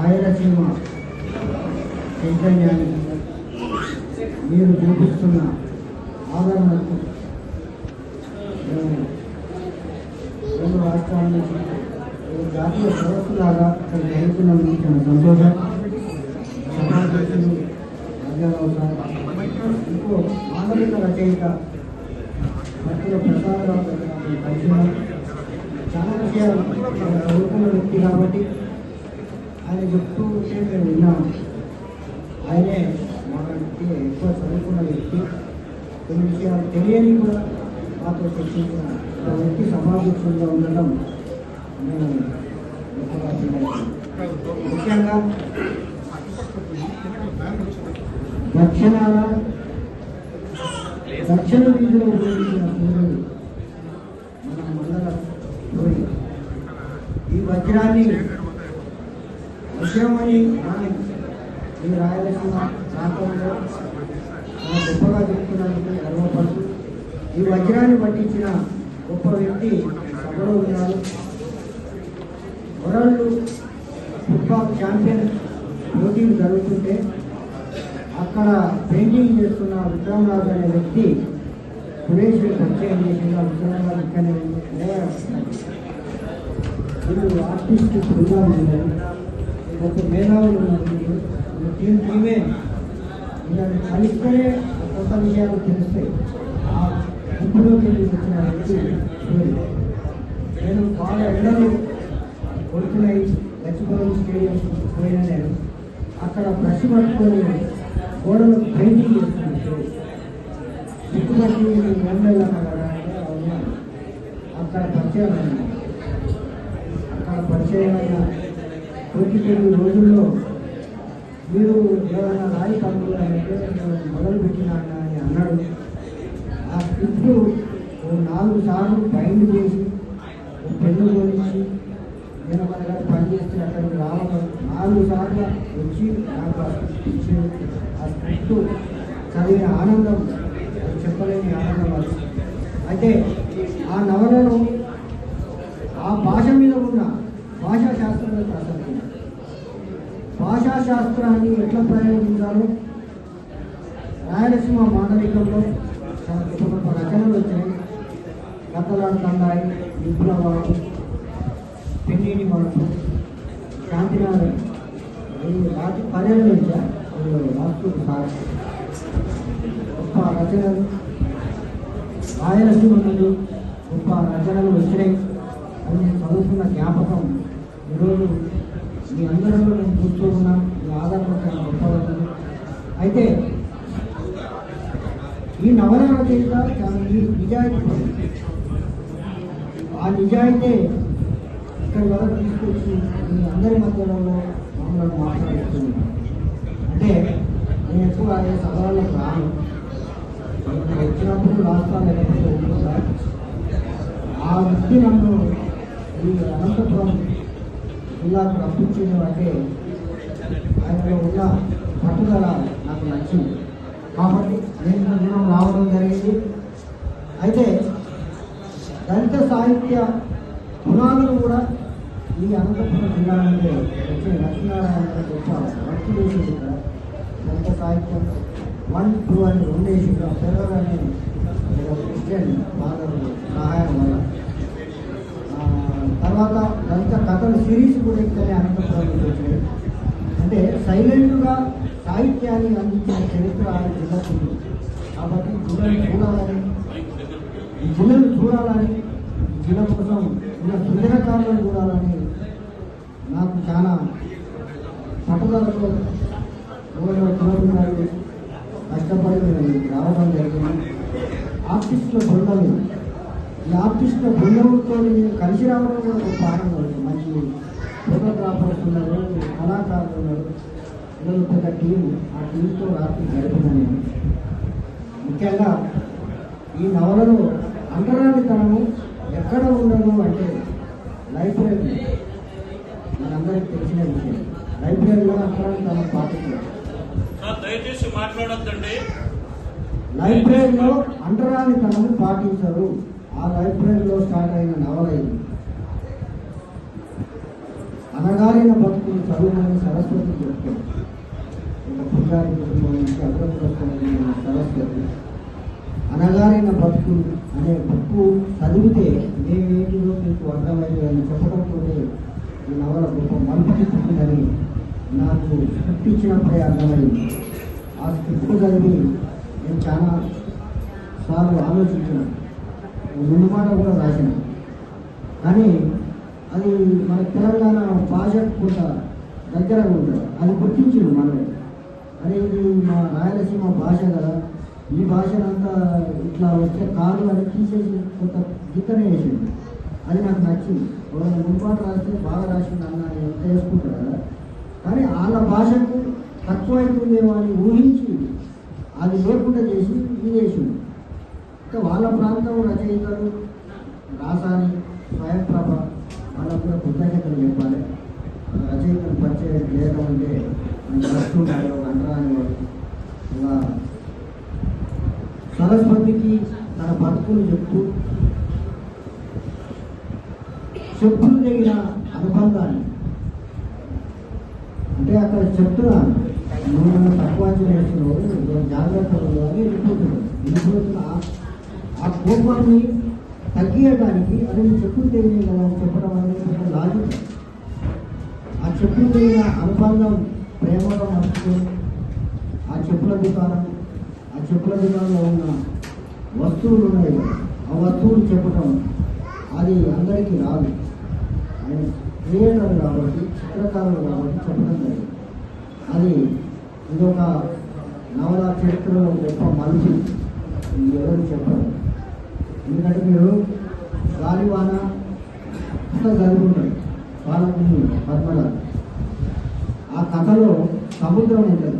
రాయలసీమ చైతన్యానికి మీరు చూపిస్తున్న ఆదరణకు రెండు రాష్ట్రాల నుంచి జాతీయ సదస్సులాగా ఇక్కడ జరుగుతున్నందుకు చాలా సంతోషం. సమావేశాలు ఇంకో మానవిక రచయిత భక్తుల ప్రసాదరావు కలిసిన చాలా విషయాలు చదువుకున్న వ్యక్తి కాబట్టి ఆయన చెప్తూ ఉంటే మేము విన్నాము. ఆయనే మనకి ఎక్కువ చదువుకున్న వ్యక్తి, కొన్ని విషయాలు తెలియని కూడా మాతో చర్చించిన ఒక వ్యక్తి సమావేశంగా ఉండడం నేను ముఖ్యంగా దక్షిణ వీధిలో ఉపయోగించిన సూర్యుడు మన మండల పోయి ఈ వజ్రాన్ని వజ్రమని ఈ రాయలసీమ ప్రాంతంలో చాలా గొప్పగా చెప్తున్నందుకు గర్వపడుతూ ఈ వజ్రాన్ని పట్టించిన గొప్ప వ్యక్తి సభలో ఉన్నారు. వరల్డ్ ఫుట్బాల్ ఛాంపియన్ పోటీలు జరుగుతుంటే అక్కడ పెయింటింగ్ చేస్తున్న విక్రమరాజు అనే వ్యక్తి సురేష్ పరిచయం చేసిన విక్రమరాజు ఇక్కడనే వీళ్ళు ఆర్టిస్ట్ బృందాలు ఉన్నారు, ఒక మేధావులు ఉన్నారు. టీమే ఇలాంటి కలిస్తేనే కొత్త విషయాలు తెలుస్తాయి. ఆ ఇంట్లోకి వచ్చిన వ్యక్తి నేను చాలా ఎండలు కొడుతున్నాయి లక్ష్మీపురం స్టేడియం పోయిన నేను అక్కడ బ్రష్ పట్టుకొని గోడలు పెయింటింగ్ చేస్తున్నాను. దిక్కుబట్టి ఎండలు కదా అంటే అవునా అక్కడ పరిచయం అయింది. అక్కడ పరిచయం అయిన కొన్ని రోజుల్లో మీరు ఏమైనా రాయి పనులు అంటే మొదలు పెట్టినా అని అన్నాడు. ఆ స్క్రిప్ట్ 4 సార్లు బైండ్ చేసి పెన్ను గురించి నేను మన గారు పనిచేస్తే అక్కడికి రావడం 4 సార్లు వచ్చి నాకు ఆ స్క్రిప్ట్ ఇచ్చేది. ఆ స్క్రిప్ట్ చదివిన ఆనందం చెప్పలేని ఆనందం అది. అయితే ఆ నవలను ఆ భాష మీద ఉన్న భాషా శాస్త్రంలో ప్రసక్తి భాషా శాస్త్రాన్ని ఎట్లా ప్రయోగించాలో రాయలసీమ మాండలికంలో చాలా గొప్ప గొప్ప రచనలు వచ్చినాయి. కథలాడుతున్నాయి, విప్లవాలు, పెన్నీటి మనసు, శాంతినారాయణ రాత్రి 10 నుంచి రాష్ట్ర గొప్ప రచనలు రాయలసీమ నుండి గొప్ప రచనలు వచ్చినాయి. అది నేను చదువుకున్న జ్ఞాపకం ఈరోజు మీ అందరిలో నేను కూర్చోన్నా మీ ఆధారంలో చాలా గొప్పగా ఉంది. అయితే ఈ నవల రచయిత చాలా నిజాయితీ ఆ నిజాయితీ ఇక్కడ వరకు తీసుకొచ్చి మీ అందరి మధ్యలో మమ్మల్ని మాట్లాడుతున్నాను. అంటే నేను ఎక్కువ అదే సభలకు రాను, వచ్చినప్పుడు రాష్ట్రాలు లేకపోతే ఉంటుందా ఆ వ్యక్తి నన్ను ఈ అనంతపురం జిల్లాకు రప్పించింది అంటే ఆయనలో ఉన్న పట్టుదల నాకు నచ్చింది కాబట్టి నేను దూరం రావడం జరిగింది. అయితే దళిత సాహిత్య పునాదులు కూడా ఈ అనంతపురం జిల్లా నుండి వచ్చే లక్ష్మీనారాయణ గొప్ప వర్క్ చేసింది. ఇక్కడ దళిత సాహిత్యం 1, 2 అని 2 వేసి పెరవర్ అనే క్రిస్టియన్ ఫాదర్ సహాయం వల్ల తర్వాత దళిత కథలు సిరీస్ కూడా ఇక్కడే అనంతపురం వచ్చాయి. అంటే సైలెంట్గా సాహిత్యాన్ని అందించిన చరిత్ర ఆయన జిల్లాకు ఉంది. కాబట్టి ఈ జిల్లాను చూడాలని జిల్లా కోసం ఇలా సృజనకారులను చూడాలని నాకు చాలా పట్టుదలతో చూడాలి కష్టపడి రావడం జరిగింది. ఆర్టిస్టుల బృందం ఈ ఆర్టిస్టుల బృందంతో నేను కలిసి రావడం కూడా ఒక ఆనందం ఉంది. మంచి ఫోటోగ్రాఫర్స్ ఉన్నారు, కళాకారులు ఉన్నారు, ఈరోజు పెద్ద టీం. ఆ టీంతో రాత్రి గడిపిన నేను ముఖ్యంగా ఈ నవలలో అంటరానితనము ఎక్కడ ఉండను అంటే లైబ్రరీ మనందరికీ తెలిసిన విషయం. లైబ్రరీలో అంటరానితనం పాటించారు. దయచేసి మాట్లాడొద్దండి. లైబ్రరీలో అంటరానితనం పాటించరు. ఆ లైబ్రరీలో స్టార్ట్ అయిన నవల ఇది. అనగారిన బతుకులు చదువుమని సరస్వతి చెప్తారు. ఒక పూజారి కుటుంబం నుంచి అగ్రపురస్తున్న సరస్వతి అనగారిన బతుకులు అనే బుక్కు చదివితే మేమేంటిదో మీకు అర్థమైంది అని చెప్పడంతో ఈ నవల గొప్ప మలుపు తిప్పుతుందని నాకు స్క్రిప్ట్ ఇచ్చినప్పుడే అర్థమైంది. ఆ స్క్రిప్ట్ చదివి నేను చాలా సార్లు ఆలోచించిన, రెండు మాట కూడా రాసిన. కానీ అది మన తెలంగాణ భాషకు కొంత దగ్గరగా ఉంటుంది. అది గుర్తించింది మనమే. అరే ఇది మా రాయలసీమ భాష కదా, ఈ భాషనంతా ఇట్లా వచ్చే కాదు అని తీసేసి కొంత గిత్తనే వేసింది. అది నాకు నచ్చింది. ముంపాటు రాస్తే బాగా రాసింది అన్న ఎంత వేసుకుంటారు కదా, కానీ వాళ్ళ భాషకు తక్కువైతుందేమో అని ఊహించి అది లేకుండా చేసి ఇది వేసింది. ఇంకా వాళ్ళ ప్రాంతం రచయితలు రాసాని స్వయంప్రభ వాళ్ళకు కూడా కృతజ్ఞతలు చెప్పాలి. రచయితలు పరిచయం చేయడం అంటే వస్తుంటారు అంటరాని వాళ్ళు. ఇలా సరస్వతికి తన బతుకులు చెప్పులు తగిన అనుబంధాన్ని అంటే అక్కడ చెప్తున్నాను, నువ్వు నన్ను తక్కువ చేస్తున్నావు, జాగ్రత్తలు అని వెళ్ళిపోతున్నా. ఆ కోపాన్ని తగ్గియడానికి అది నేను చెప్పులు తెలియదు కదా అని చెప్పడం అనేది లాజిక్. ఆ చెప్పులు తెలియని అనుబంధం ప్రేమగా మర్చుకొని ఆ చెప్పుల దుకాణంలో ఉన్న వస్తువులు ఉన్నాయి, ఆ వస్తువులు చెప్పటం అది అందరికీ రాదు. ఆయన క్రియేటర్ కాబట్టి, చిత్రకారులు కాబట్టి చెప్పడం జరిగింది. అది ఇదొక నవల చరిత్రలో గొప్ప మలుపు ఎవరు చెప్పరు. ఎందుకంటే మీరు గాలివాన అంతా జరుగుతుంటాయి వాళ్ళకి పద్మల. ఆ కథలో సముద్రం ఉంటుంది,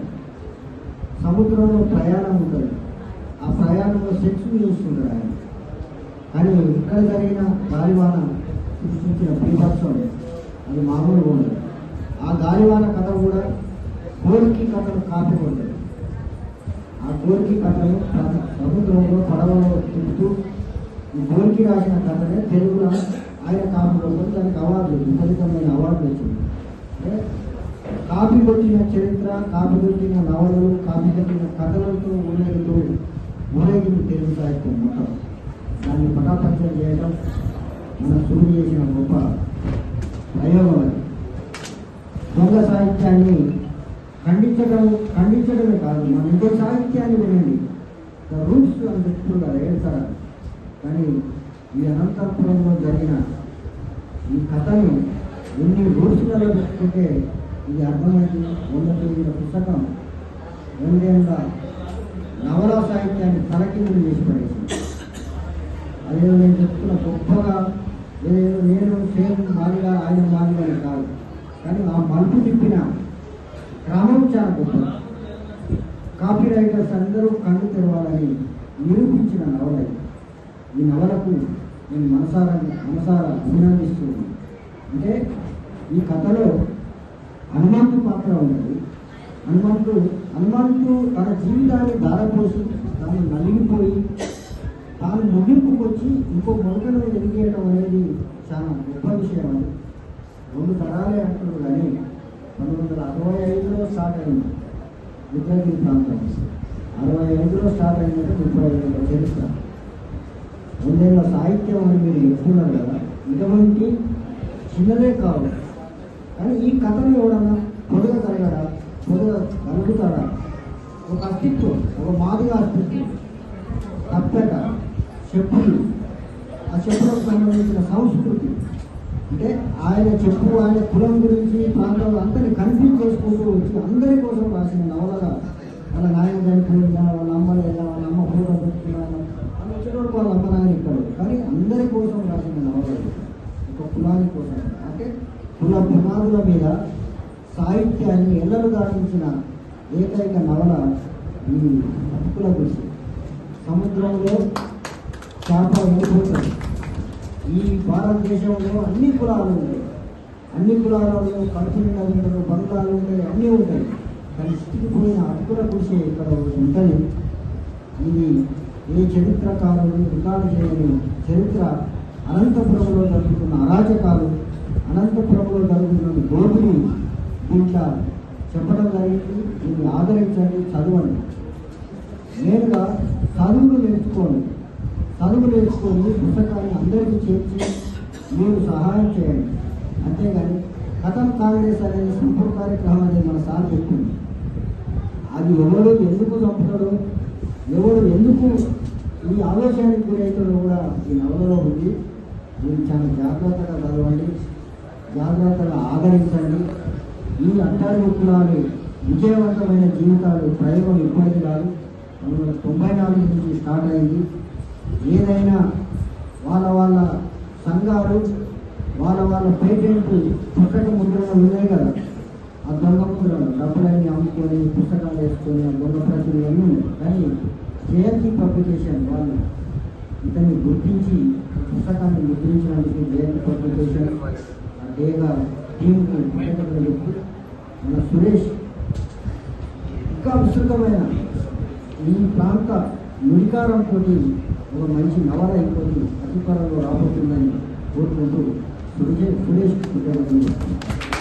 సముద్రంలో ప్రయాణం ఉంటుంది, ఆ ప్రయాణంలో సెక్స్ చూస్తుంటాడు ఆయన. కానీ ఇక్కడ జరిగిన గాలివాన సృష్టించిన బీభత్సం అది మామూలుగా ఉండదు. ఆ గాలివాన కథ కూడా కోరిక కథను కాపీ ఉంటుంది. ఆ కోరిక కథను సముద్రంలో పడవలో తిప్పుతూ ఈ కోరిక రాసిన కథనే తెలుగులో ఆయన కాపీలో దానికి అవార్డు, విపరీతమైన అవార్డు వచ్చింది. అంటే కాపీ కొట్టిన చరిత్ర, కాపీ కొట్టిన నవలలు, కాపీ కొట్టిన కథలతో ఊరేగింది తెలుగు సాహిత్యం మొత్తం. దాన్ని పటాపంచం చేయడం మన సూర్యుడు చేసిన గొప్ప ప్రయోగం. అది దొంగ సాహిత్యాన్ని ఖండించడమే కాదు, మన ఇంకో సాహిత్యాన్ని వినండి. రూట్స్ అని చెప్తున్నారు ఏడుతారా. కానీ ఈ అనంతపురంలో జరిగిన ఈ కథను ఎన్ని రూట్స్లలో పెట్టుకుంటే ఇది అర్థమైంది. 100 పేజీల పుస్తకం 2 ఏళ్ళ నవలా సాహిత్యాన్ని తలకిందులు చేసి పడేసింది. అదేదో నేను చెప్తున్న గొప్పగా ఏదో నేను సేమ్ మాదిగా ఆయన మాదిగా కాదు, కానీ ఆ మలుపు తిప్పిన క్రమం చాలా గొప్ప. కాపీ రైటర్స్ అందరూ కళ్ళు తెరవాలని నిరూపించిన నవల. ఈ నవలకు నేను మనసారా అభినందిస్తున్నాను. అంటే ఈ కథలో హనుమంతు పాత్ర ఉంటుంది. హనుమంతు తన జీవితాన్ని ధారపోసి తాను నలిగిపోయి తాను ముగింపుకొచ్చి ఇంకో మొదటను ఎదిగేయడం అనేది చాలా గొప్ప విషయం. అది 2 తరాలే అంటారు. కానీ 1965లో స్టార్ట్ అయింది ఉద్యోగి ప్రాంతం. 65లో స్టార్ట్ అయిందంటే 30 ఏళ్ళ చరిత్ర, 2 ఏళ్ళ సాహిత్యం అని మీరు చెప్తున్నారు కదా. ఇటువంటి చిన్నదే కాదు. కానీ ఈ కథను ఎవడన్నా పొడుగా జరగడా, పొడుగా కలుగుతాడా? ఒక అస్తిత్వం, ఒక మాదిగా అస్తిత్వం, తప్పక చెప్పులు, ఆ చెప్పులకు సంబంధించిన సంస్కృతి. అంటే ఆయన ఆయన కులం గురించి ప్రాంతాలు అందరినీ కన్ఫ్యూజ్ చేసుకుంటూ వచ్చి అందరి కోసం రాసిన నవలగా వాళ్ళ నాయన చనిపోయిందా, వాళ్ళ అమ్మ లేదా, వాళ్ళ అమ్మ ఫోటో పెట్టుకున్నాను అని వచ్చేటప్పుడు వాళ్ళ అమ్మ నాయన ఇక్కడ. కానీ అందరి కోసం రాసిన నవల, ఒక కులాని కోసం. అంటే కుల పునాదుల మీద సాహిత్యాన్ని ఎల్లలు దాటించిన ఏకైక నవల ఈ హక్కుల గురించి. సముద్రంలో చేప వెళ్ళిపోతుంది. ఈ భారతదేశంలో అన్ని కులాలు ఉంటాయి, అన్ని కులాలలో కడుపు నిండా ఉంటారు, బంగాలు ఉంటాయి, అన్నీ ఉంటాయి. కానీ చిక్కిపోయిన హక్కుల గురించి ఇక్కడ ఉంటుంది. ఇది ఏ చరిత్రకారులు రికార్డు చేయని చరిత్ర. అనంతపురంలో జరుగుతున్న అరాచకాలు, అనంతపురంలో జరుగుతున్న చెప్పడం జరిగింది. దీన్ని ఆదరించండి, చదవండి. నేనుగా చదువులు నేర్చుకొని పుస్తకాన్ని అందరికీ చేర్చి మీరు సహాయం చేయండి. అంతేగాని కథం కాంగ్రెస్ అనేది సంపూర్ణ కార్యక్రమం అనేది మన సార్ చెప్పింది. అది ఎవరు ఎందుకు చంపుతాడో, ఎవరు ఎందుకు ఈ ఆవేశానికి గురవుతాడో కూడా ఈ నవలలో ఉంది. దీన్ని చాలా జాగ్రత్తగా చదవండి, జాగ్రత్తగా ఆదరించండి. ఈ అంటారు కులాలు విజయవంతమైన జీవితాలు ప్రయోగం ఇప్పటిది కాదు, 1994 నుంచి స్టార్ట్ అయింది. ఏదైనా వాళ్ళ సంఘాలు వాళ్ళ పేటెంట్ పుస్తక ముద్రలు ఉన్నాయి కదా, ఆ దొంగ ముద్రలు డబ్బులన్నీ అమ్ముకొని పుస్తకాలు వేసుకొని ఆ దొంగ ప్రచులు అన్నీ ఉన్నాయి. కానీ జయంతి పబ్లికేషన్ వాళ్ళు ఇతన్ని గుర్తించి పుస్తకాన్ని ముద్రించడానికి జయంతి పబ్లికేషన్ డేగా టీంకు కృతజ్ఞతలు చెప్తూ మన సురేష్ ఇంకా విస్తృతమైన ఈ ప్రాంత నుడికారంతో ఒక మంచి నవల అయిపోయి అతి త్వరలో రాబోతుందని కోరుకుంటూ సురేష్ కృతజ్ఞతలు చెప్తున్నాను.